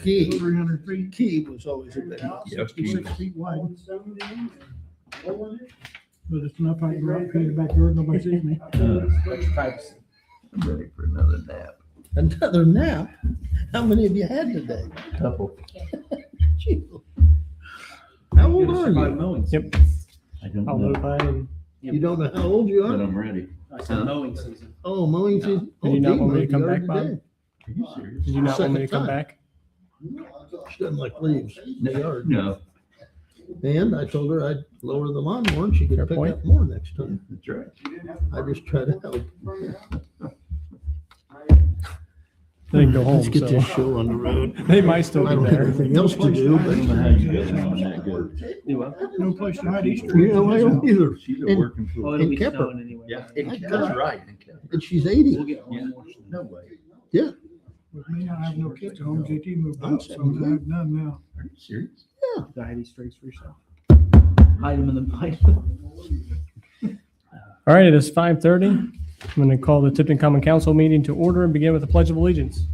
key. 300 feet, Key was always a big one. Yep. 66 feet wide. But it's enough I can go out and paint the backyard, nobody sees me. I'm ready for another nap. Another nap? How many have you had today? Couple. Gee. How old are you? Yep. I don't I'll know, notify him. You don't know how old you but are? I'm ready. I said mowing season. Oh, mowing season. Did you not Dee want me to mowed come the back, yard Bob? today. Are you serious? Did you not want me to Second come time. back? She doesn't like leaves in the yard. No, And I told her I'd lower the lawnmower and she Fair could pick point. up more next time. that's right. I just try to help. They can go home, Let's get so this show on the road. they might still I be don't have there. anything else to do, I but don't know how you guys are on that good. No place to hide Easter. you know, I don't either. She's a And- working Oh, fool. it'll be Kemper. snowing anyway. Yeah, That's right. And she's We'll 80. get one Yeah. more. No way. With me, I have no kids at home. JT moved I'm out, so I have none now. Are you serious? The hide Easter eggs for yourself. Hide them in the hide. All right, it is 5:30. I'm going to call the Tipton Common Council meeting to order and begin with the Pledge of Allegiance.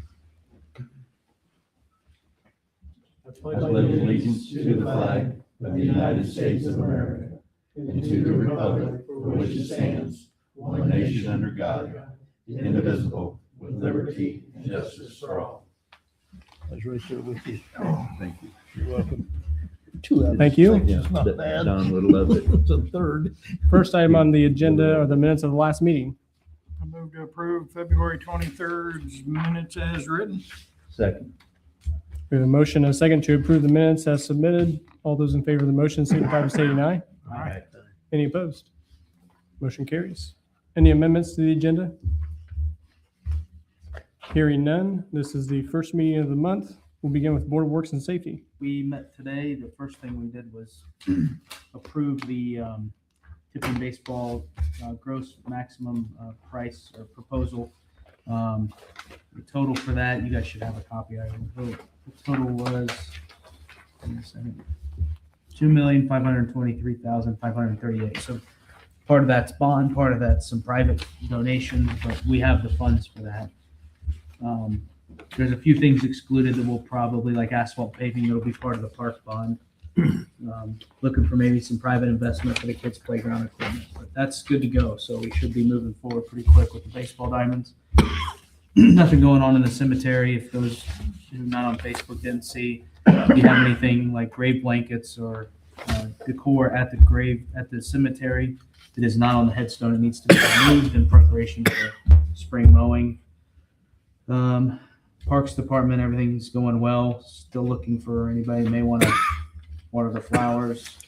I pledge allegiance to the flag of the United States of America and to the republic for which it stands, one nation under God, indivisible, with liberty and justice for all. I was right there with you. Thank you. You're welcome. Two of Thank you. Yeah, It's not bad. Don would love it. It's a third. First item on the agenda are the minutes of the last meeting. I move to approve February 23rd's minutes as written. Second. We have a motion and a second to approve the minutes as submitted. All those in favor of the motion signify by stating aye. All right. Any opposed? Motion carries. Any amendments to the agenda? Hearing none, this is the first meeting of the month. We'll begin with Board of Works and Safety. We met today. The first thing we did was approve the Tipton baseball gross maximum price or proposal. The total for that, you guys should have a copy. The total was $2,523,538. So part of that's bond, part of that's some private donations, but we have the funds for that. There's a few things excluded that will probably, like asphalt paving, that'll be part of the park bond. Looking for maybe some private investment for the kids' playground equipment, but that's good to go. So we should be moving forward pretty quick with the baseball diamonds. Nothing going on in the cemetery. If those who are not on Facebook didn't see, if you have anything like grave blankets or decor at the grave at the cemetery that is not on the headstone, it needs to be removed in preparation for spring mowing. Parks Department, everything's going well. Still looking for anybody who may want to water the flowers.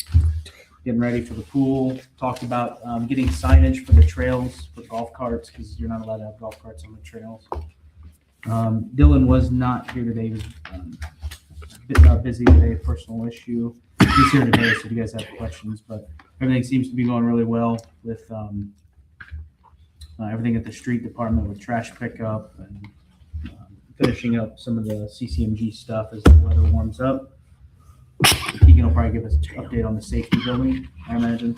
Getting ready for the pool. Talked about getting signage for the trails for golf carts because you're not allowed to have golf carts on the trails. Dylan was not here today. He was a bit busy today, personal issue. He's here today, so if you guys have questions, but everything seems to be going really well with everything at the street department with trash pickup and finishing up some of the CCMG stuff as the weather warms up. Keegan will probably give us an update on the safety building, I imagine.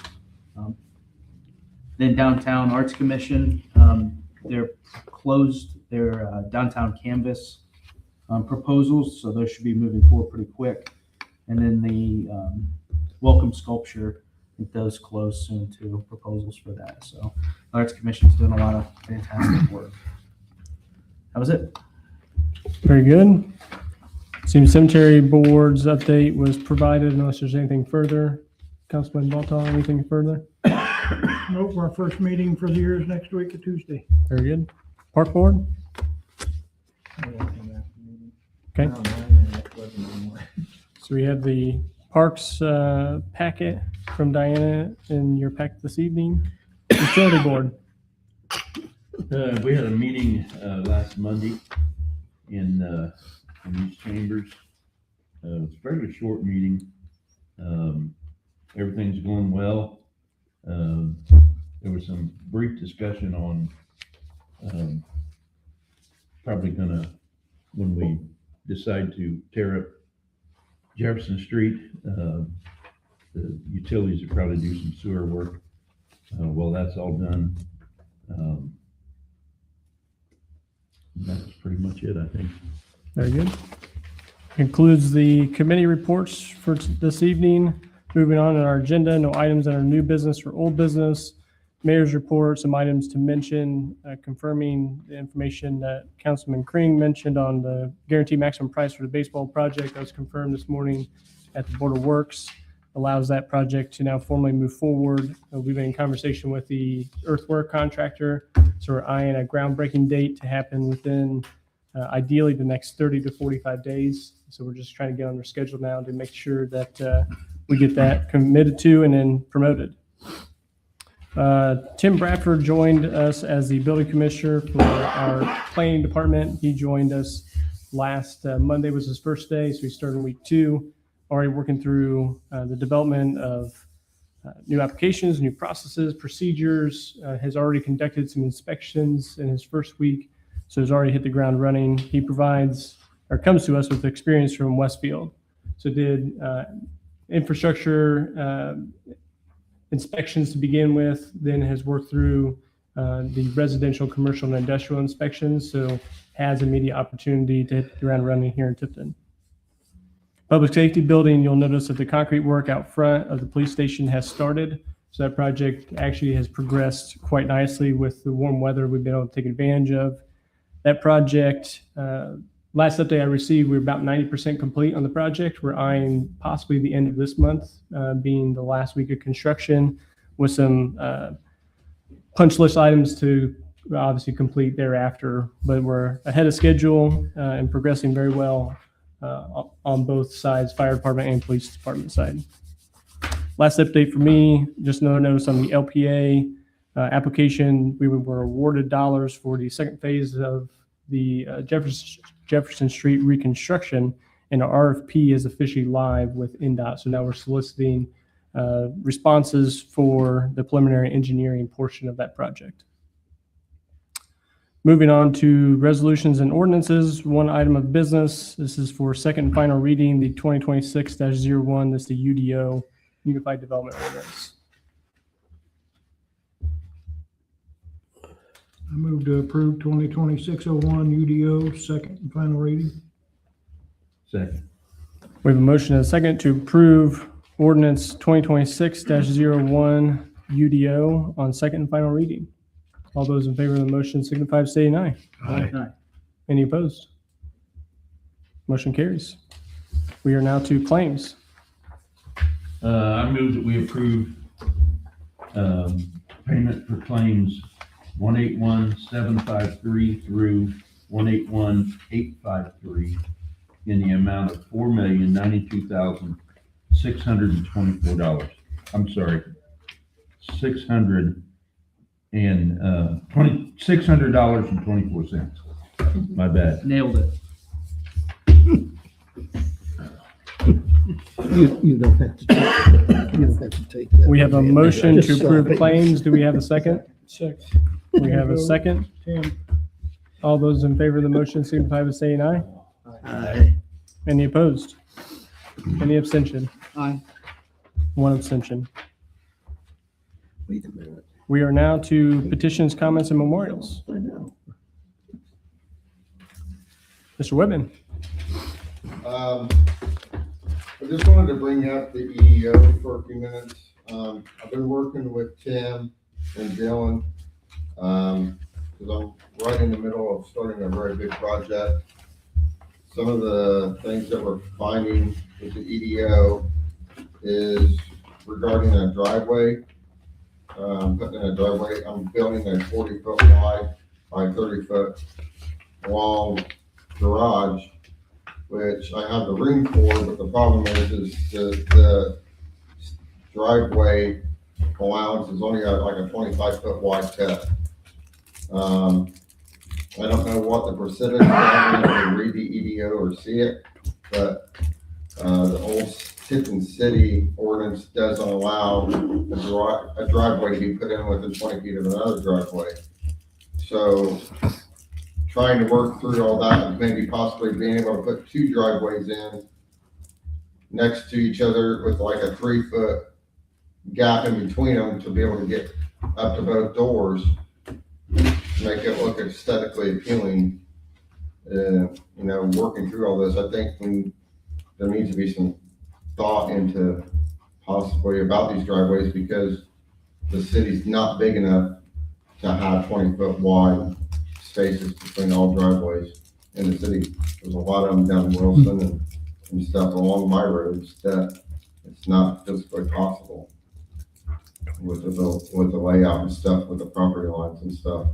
Then Downtown Arts Commission, they're closed their downtown canvas proposals, so those should be moving forward pretty quick. And then the welcome sculpture, I think those close soon too, proposals for that. So the Arts Commission's doing a lot of fantastic work. That was it. Very good. Seems Cemetery Board's update was provided unless there's anything further. Councilman Baltaw, anything further? Nope, our first meeting for the year is next week, Tuesday. Very good. Park Board? Okay. So we have the Parks packet from Diana in your packet this evening. Utility Board. We had a meeting last Monday in these chambers. It's a fairly short meeting. Everything's going well. There was some brief discussion on probably gonna, when we decide to tear up Jefferson Street, the utilities will probably do some sewer work. Well, that's all done. That's pretty much it, I think. Very good. Concludes the committee reports for this evening. Moving on in our agenda, no items that are new business or old business. Mayor's report, some items to mention, confirming the information that Councilman Kring mentioned on the guaranteed maximum price for the baseball project. That was confirmed this morning at the Board of Works. Allows that project to now formally move forward. We've been in conversation with the earthwork contractor, so we're eyeing a groundbreaking date to happen within ideally the next 30 to 45 days. So we're just trying to get on their schedule now to make sure that we get that committed to and then promoted. Tim Bradford joined us as the building commissioner for our planning department. He joined us last Monday was his first day, so he started week 2, already working through the development of new applications, new processes, procedures, has already conducted some inspections in his first week, so has already hit the ground running. He provides or comes to us with experience from Westfield. So did infrastructure inspections to begin with, then has worked through the residential, commercial, and industrial inspections, so has immediate opportunity to hit the ground running here in Tifton. Public safety building, you'll notice that the concrete work out front of the police station has started. So that project actually has progressed quite nicely with the warm weather we've been able to take advantage of. That project, last update I received, we're about 90% complete on the project. We're eyeing possibly the end of this month being the last week of construction with some punch list items to obviously complete thereafter. But we're ahead of schedule and progressing very well on both sides, fire department and police department side. Last update for me, just another notice on the LPA application. We were awarded dollars for the second phase of the Jefferson Street reconstruction, and our RFP is officially live with NDOT. So now we're soliciting responses for the preliminary engineering portion of that project. Moving on to resolutions and ordinances, one item of business. This is for second and final reading, the 2026-01. This is the UDO, Unified Development Ordinance. I move to approve 2026-01 UDO, second and final reading. Second. We have a motion and a second to approve ordinance 2026-01 UDO on second and final reading. All those in favor of the motion signify by saying aye. Aye. Any opposed? Motion carries. We are now to claims. I move that we approve payment for claims 181753 through 181853 in the amount of $4,092,624. I'm sorry, $600.24. My bad. Nailed it. You don't have to take that. You don't have to take that. We have a motion to Just approve sorry. claims. Do we have a second? Second. We have a second. Tim. All those in favor of the motion signify by saying aye. Aye. Any opposed? Any abstention? Aye. One abstention. Wait a minute. We are now to petitions, comments, and memorials. I know. Mr. Whitman. I just wanted to bring up the EEO for a few minutes. I've been working with Tim and Dylan, because I'm right in the middle of starting a very big project. Some of the things that we're finding with the EDO is regarding a driveway. Putting in a driveway, I'm building a 40-foot wide by 30-foot long garage, which I have the room for, but the problem is the driveway allowance is only got like a 25-foot wide cut. I don't know what the percentage is, I didn't read the EDO or see it, but the old Tifton City ordinance doesn't allow a driveway to be put in within 20 feet of another driveway. So trying to work through all that, maybe possibly being able to put 2 driveways in next to each other with like a 3-foot gap in between them to be able to get up to both doors, make it look aesthetically appealing. Working through all this, I think when there needs to be some thought into possibly about these driveways because the city's not big enough to have 20-foot wide spaces between all driveways in the city. There's a lot of them down in Wilson and stuff along my roads that it's not physically possible with the layout and stuff, with the property lines and stuff.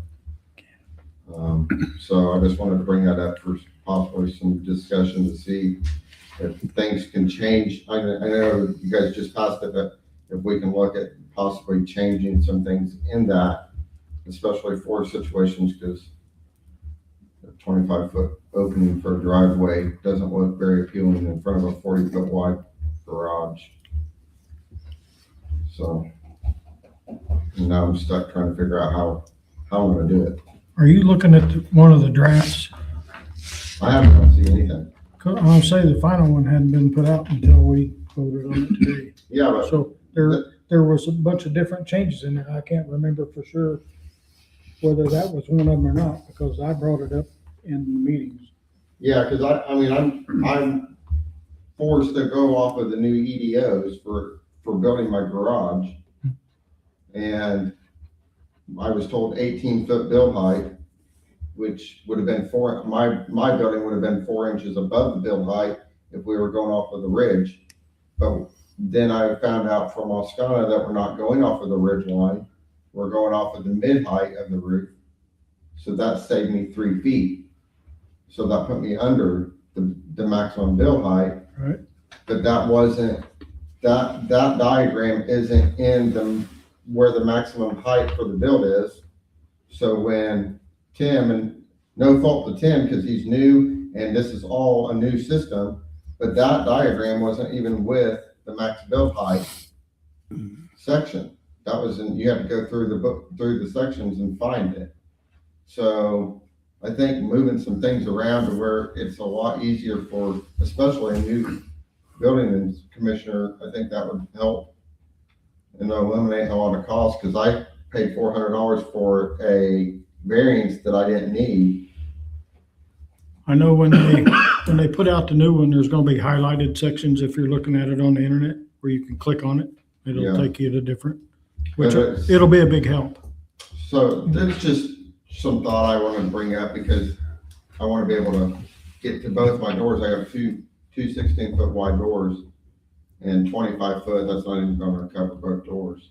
So I just wanted to bring that up for possibly some discussion to see if things can change. I know you guys just passed it, but if we can look at possibly changing some things in that, especially for situations, because a 25-foot opening for a driveway doesn't look very appealing in front of a 40-foot wide garage. So now I'm stuck trying to figure out how I'm gonna do it. Are you looking at one of the drafts? I haven't seen anything. I'll say the final one hadn't been put out until we voted on it today. Yeah, but So there was a bunch of different changes in there. I can't remember for sure whether that was one of them or not, because I brought it up in the meetings. yeah, because I mean, I'm forced to go off of the new EDOs for building my garage. And I was told 18-foot build height, which would have been my building would have been 4 inches above the build height if we were going off of the ridge. But then I found out from Oscana that we're not going off of the ridge line. We're going off of the mid height of the roof. So that saved me 3 feet. So that put me under the maximum build height. Right. But that wasn't, that diagram isn't in where the maximum height for the build is. So when Tim, and no fault to Tim because he's new and this is all a new system, but that diagram wasn't even with the max build height section. That was you had to go through the book, through the sections and find it. So I think moving some things around to where it's a lot easier for, especially a new building commissioner, I think that would help and eliminate a lot of costs, because I paid $400 for a variance that I didn't need. I know when they put out the new one, there's gonna be highlighted sections if you're looking at it on the internet where you can click on it. It'll Yeah. take you to different, which But it's- it'll be a big help. So that's just some thought I wanted to bring up because I want to be able to get to both my doors. I have two 16-foot wide doors and 25-foot. That's not even going to cover both doors.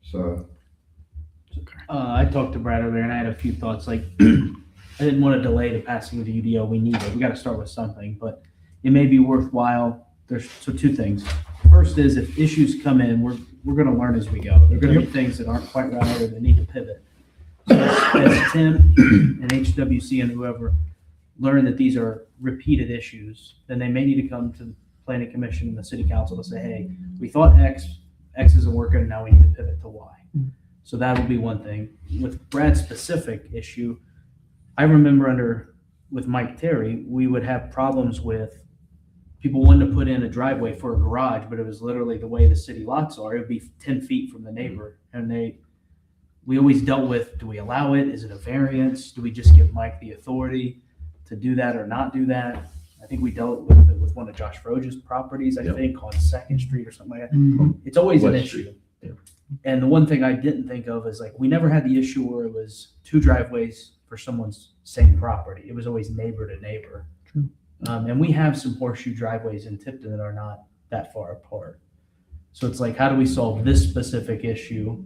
So, I talked to Brad earlier and I had a few thoughts, like, I didn't want to delay the passing of the UDO. We need it. We got to start with something, but it may be worthwhile. So 2 things. First is if issues come in, we're going to learn as we go. There are going to be things that aren't quite right or that need to pivot. So as Tim and HWC and whoever learn that these are repeated issues, then they may need to come to the planning commission and the city council to say, hey, we thought X isn't working, now we need to pivot to Y. So that would be one thing. With Brad's specific issue, I remember with Mike Terry, we would have problems with people wanting to put in a driveway for a garage, but it was literally the way the city lots are. It would be 10 feet from the neighbor. And we always dealt with, do we allow it? Is it a variance? Do we just give Mike the authority to do that or not do that? I think we dealt with it with one of Josh Froge's properties, I think, on 2nd Street or something like that. It's always an West issue. Street, yeah. And the one thing I didn't think of is, like, we never had the issue where it was 2 driveways for someone's same property. It was always neighbor to neighbor. True. And we have some horseshoe driveways in Tipton that are not that far apart. So it's like, how do we solve this specific issue?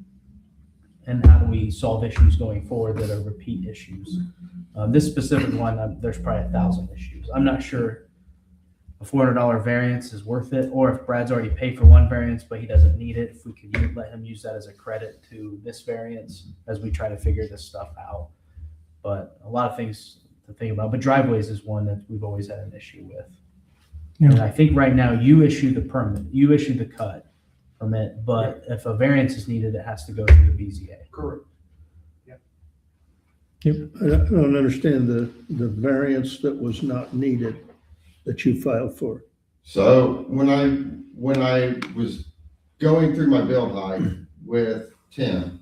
And how do we solve issues going forward that are repeat issues? This specific one, there's probably 1,000 issues. I'm not sure a $400 variance is worth it, or if Brad's already paid for one variance, but he doesn't need it, if we could let him use that as a credit to this variance as we try to figure this stuff out. But a lot of things to think about, but driveways is one that we've always had an issue with. Yeah. And I think right now you issue the permit, you issue the cut permit, but if a variance is needed, it has to go through the BZA. Correct. I don't understand the variance that was not needed that you filed for. so when I was going through my build height with Tim,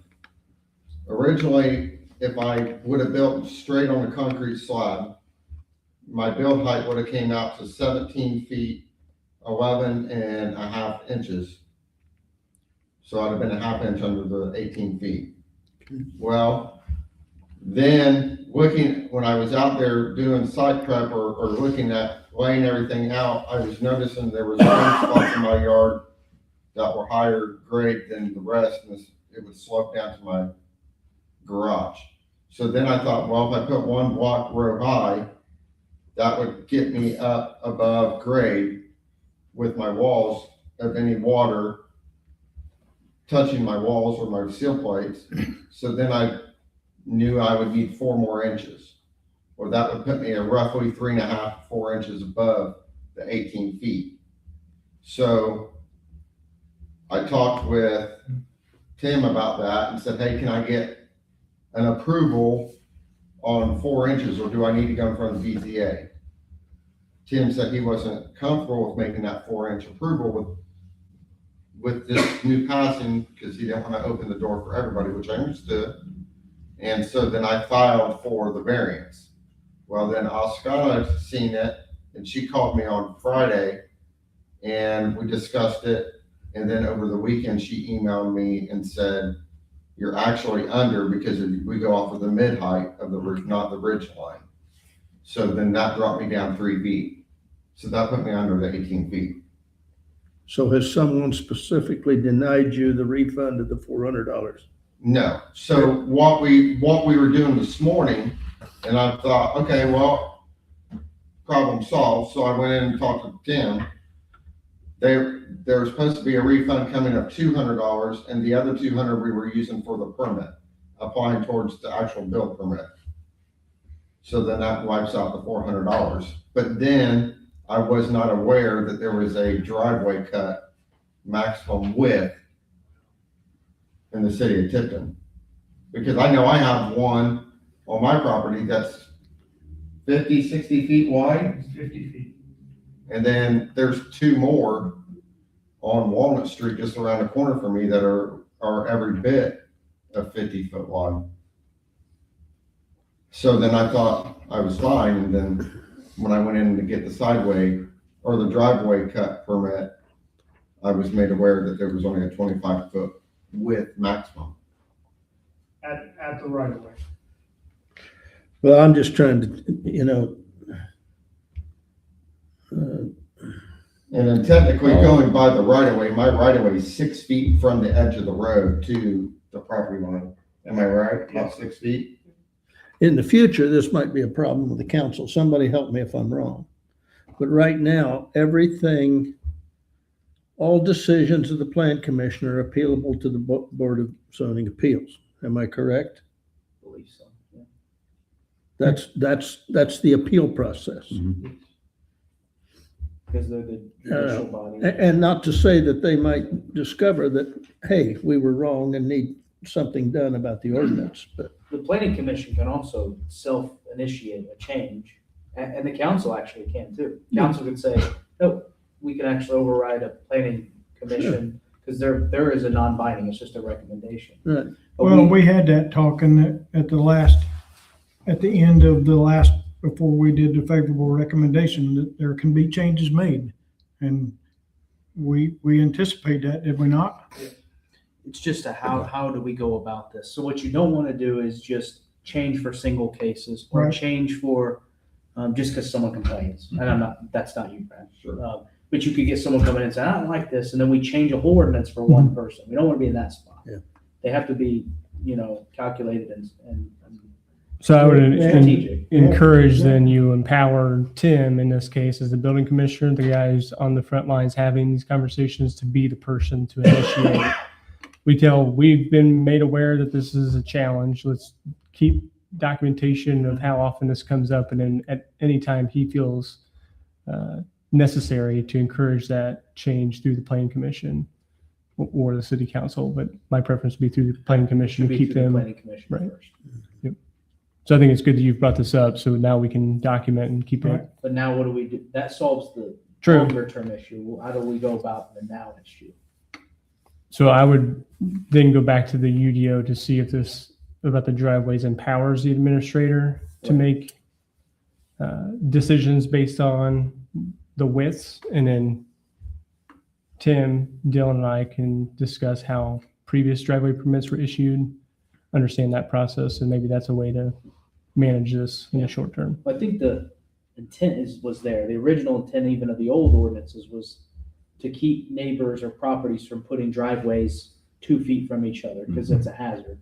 originally, if I would have built straight on a concrete slab, my build height would have came out to 17 feet 11.5 inches. So I'd have been a half inch under the 18 feet. Well, then when I was out there doing site prep or looking at laying everything out, I was noticing there was some spots in my yard that were higher grade than the rest, and it would slope down to my garage. So then I thought, well, if I put one block row high, that would get me up above grade with my walls of any water touching my walls or my seal plates. So then I knew I would need 4 more inches, or that would put me at roughly 3.5, 4 inches above the 18 feet. So I talked with Tim about that and said, hey, can I get an approval on 4 inches, or do I need to go in front of the BZA? Tim said he wasn't comfortable with making that 4-inch approval with this new passing, because he didn't want to open the door for everybody, which I understood. And so then I filed for the variance. Well, then Oscar seen it, and she called me on Friday, and we discussed it. And then over the weekend, she emailed me and said, you're actually under, because we go off of the mid height of the roof, not the ridge line. So then that dropped me down 3 feet. So that put me under the 18 feet. So has someone specifically denied you the refund of the $400? No. So what we were doing this morning, and I thought, okay, well, problem solved. So I went in and talked to Tim. There was supposed to be a refund coming of $200, and the other $200 we were using for the permit, applying towards the actual build permit. So then that wipes out the $400. But then I was not aware that there was a driveway cut maximum width in the city of Tipton. Because I know I have one on my property that's 50, 60 feet wide. 50 feet. And then there's 2 more on Walnut Street just around the corner from me that are every bit of 50 foot wide. So then I thought I was fine, and then when I went in to get the sideway or the driveway cut permit, I was made aware that there was only a 25 foot width maximum. At the right of way. Well, I'm just trying to, And then technically going by the right of way, my right of way is 6 feet from the edge of the road to the property line. Am I right? About 6 feet? in the future, this might be a problem with the council. Somebody help me if I'm wrong. But right now, everything, all decisions of the plan commission are appealable to the Board of Zoning Appeals. Am I correct? I believe so. Yeah. That's the appeal process. Because they're the judicial body. And not to say that they might discover that, hey, we were wrong and need something done about the ordinance, but The planning commission can also self-initiate a change, and the council actually can too. Council could say, no, we can actually override a planning commission, because there is a non-binding, it's just a recommendation. Right. But Well, we had that talking at the end of the last, before we did the favorable recommendation, that there can be changes made. And we anticipate that, did we not? It's just how do we go about this? So what you don't want to do is just change for single cases or Right. change for, just because someone complains. And that's not you, Brad. Sure. But you could get someone coming in and say, I don't like this, and then we change a whole ordinance for one person. We don't want to be in that spot. Yeah. They have to be, calculated and So I would strategic. encourage then you empower Tim in this case as the building commissioner, the guy who's on the front lines having these conversations, to be the person to initiate. We've been made aware that this is a challenge. Let's keep documentation of how often this comes up, and then at any time he feels necessary to encourage that change through the planning commission or the city council. But my preference would be through the planning commission should to be keep through the them. planning commission right. first. So I think it's good that you've brought this up. So now we can document and keep Right. it. But now what do we do? That solves the True. longer term issue. Well, how do we go about the now issue? So I would then go back to the UDO to see if this about the driveways empowers the administrator to Right. make decisions based on the widths, and then Tim, Dylan, and I can discuss how previous driveway permits were issued, understand that process, and maybe that's a way to manage this in the short term. I think the intent was there. The original intent even of the old ordinances was to keep neighbors or properties from putting driveways 2 feet from each other because it's a hazard.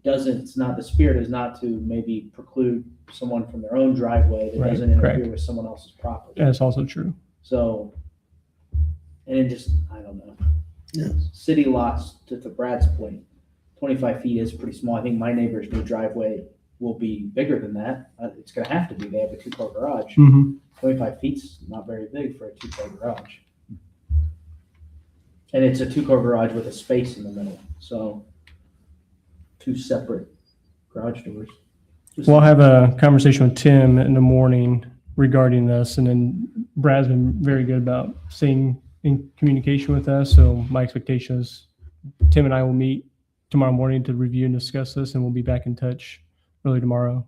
It's not, the spirit is not to maybe preclude someone from their own driveway that Right, doesn't interfere correct. with someone else's property. That's also true. So, and it just, I don't know. Yeah. City lots, to Brad's point, 25 feet is pretty small. I think my neighbor's new driveway will be bigger than that. It's gonna have to be. They have a 2-car garage. 25 feet's not very big for a 2-car garage. And it's a 2-car garage with a space in the middle, so 2 separate garage doors. We'll have a conversation with Tim in the morning regarding this, and then Brad's been very good about staying in communication with us. So my expectation is Tim and I will meet tomorrow morning to review and discuss this, and we'll be back in touch early tomorrow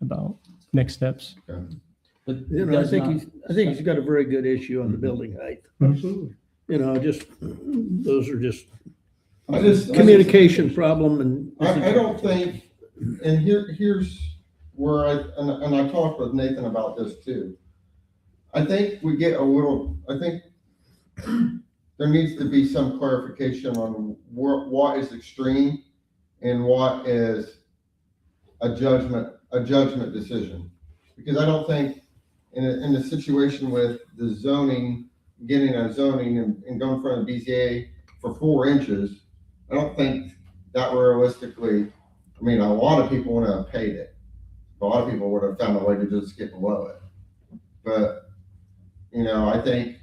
about next steps. But You it know, I does think not- he's got a very good issue on the building height. Absolutely. You know, just, those are just I just. communication problem and. I don't think, and here's where and I talked with Nathan about this too. I think I think there needs to be some clarification on what is extreme and what is a judgment decision. Because I don't think in the situation with the zoning, getting a zoning and going in front of BZA for 4 inches, I don't think that realistically, I mean, a lot of people would have paid it. A lot of people would have found a way to just get below it. But, you know, I think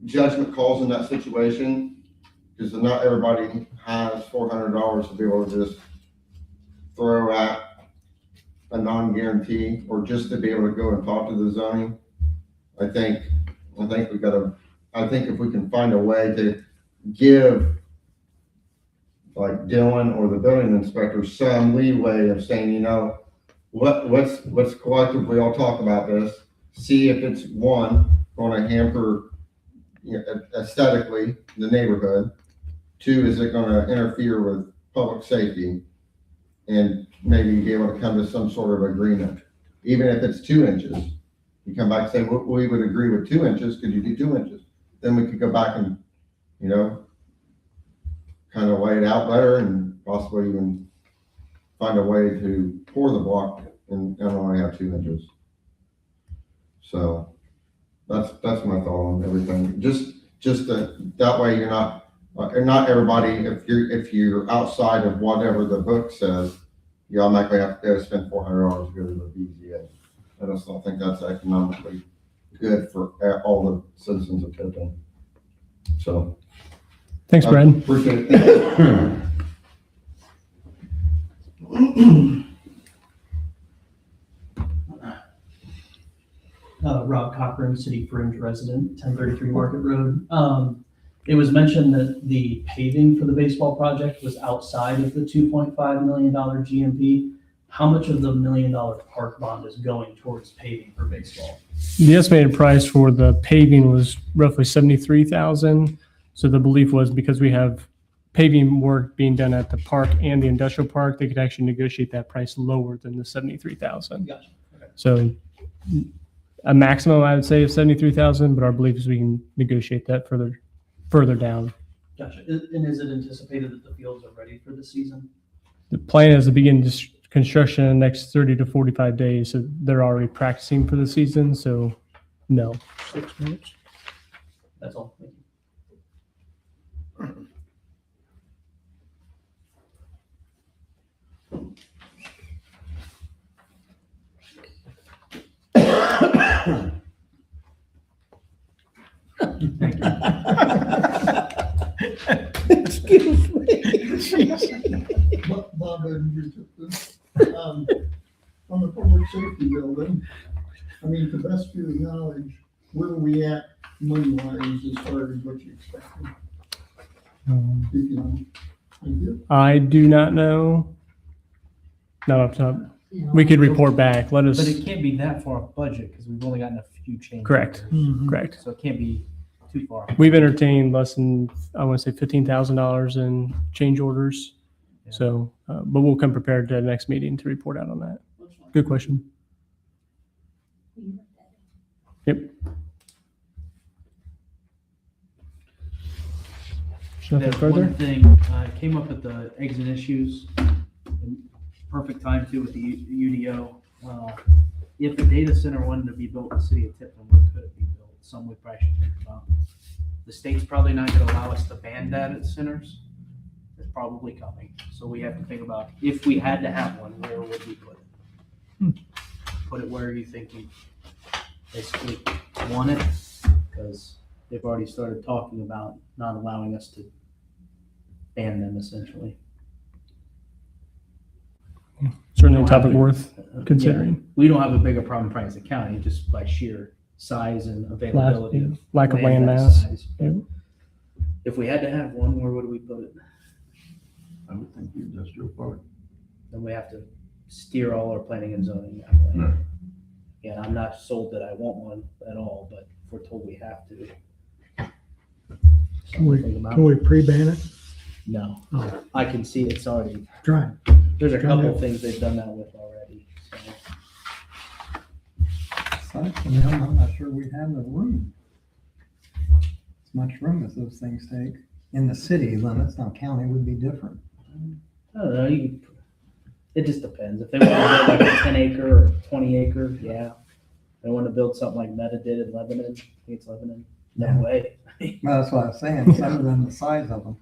judgment calls in that situation, because not everybody has $400 to be able to just throw at a non-guarantee or just to be able to go and talk to the zoning. I think if we can find a way to give like Dylan or the building inspector some leeway of saying, you know, let's collectively all talk about this, see if it's going to hamper, you know, aesthetically the neighborhood. 2, is it going to interfere with public safety? And maybe be able to come to some sort of agreement, even if it's 2 inches. You come back and say, we would agree with 2 inches. Could you do 2 inches? Then we could go back and, you know, kind of lay it out better and possibly even find a way to pour the block and only have 2 inches. So that's my thought on everything. Just that way you're not everybody, if you're outside of whatever the book says, you automatically have to go spend $400 to go to the BZA. I just don't think that's economically good for all the citizens of Tipton. So. Thanks, I Brad. Appreciate it. Rob Cochran, City Fringe resident, 1033 Market Road. It was mentioned that the paving for the baseball project was outside of the $2.5 million GMP. How much of the $1 million park bond is going towards paving for baseball? The estimated price for the paving was roughly $73,000. So the belief was because we have paving work being done at the park and the industrial park, they could actually negotiate that price lower than the $73,000. Gotcha. Okay. So a maximum, I would say, of $73,000, but our belief is we can negotiate that further down. Gotcha. And is it anticipated that the fields are ready for the season? The plan is to begin construction in the next 30 to 45 days. So they're already practicing for the season. So no. 6 months. That's all. Thank you. Excuse me. Bob Edinger took this. On the public safety building, I mean, to best of your knowledge, where are we at money-wise as far as what you expected? If you know, idea? I do not know. Not off the top. You know, We could report back. Let us. But it can't be that far off budget because we've only gotten a few changes. Correct. Mhm. Correct. So it can't be too far. We've entertained less than, I want to say $15,000 in change orders. So, but we'll come prepared to the next meeting to report out on that. Good question. Yep. There's nothing There's further? one thing, came up with the exit issues. Perfect time too with the UDO. If a data center wanted to be built in the city of Tipton, where could it be built? Some we probably should think about. The state's probably not gonna allow us to ban data centers. It's probably coming. So we have to think about, if we had to have one, where would we put it? Put it where you think you basically want it, because they've already started talking about not allowing us to ban them essentially. Certainly a topic worth considering. Yeah, we don't have a bigger problem in Franklin County, just by sheer size and availability. of Lack of land that mass. size. Yeah. If we had to have one, where would we put it? I would think the industrial park. Then we have to steer all our planning and zoning that way. Right. Yeah, I'm not sold that I want one at all, but if we're told we have to. Can we, something to think about. can we pre-ban it? No, I can see it's already, Try. there's a Can couple we- of things they've done that with already, so. I'm not sure we have the room. As much room as those things take. In the city limits, now county would be different. I don't know, it just depends. If they want to build like a 10 acre or 20 acre, yeah. They want to build something like Meta did in Lebanon, I think it's Lebanon, no Yeah. way. Well, that's what I was saying, some of them, the size of them.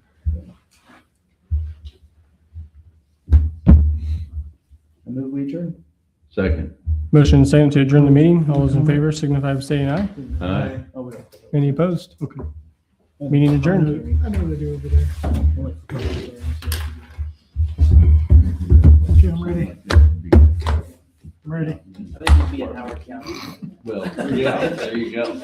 I move we adjourn. Second. Motion and second to adjourn the meeting. All those in favor signify by saying aye. Aye. Oh, we don't. Any opposed? Okay. Meeting adjourned. I know what they do over there. Only- Okay, I'm ready. I'm ready. I think we'll be in Howard County. Well, yeah, there you go.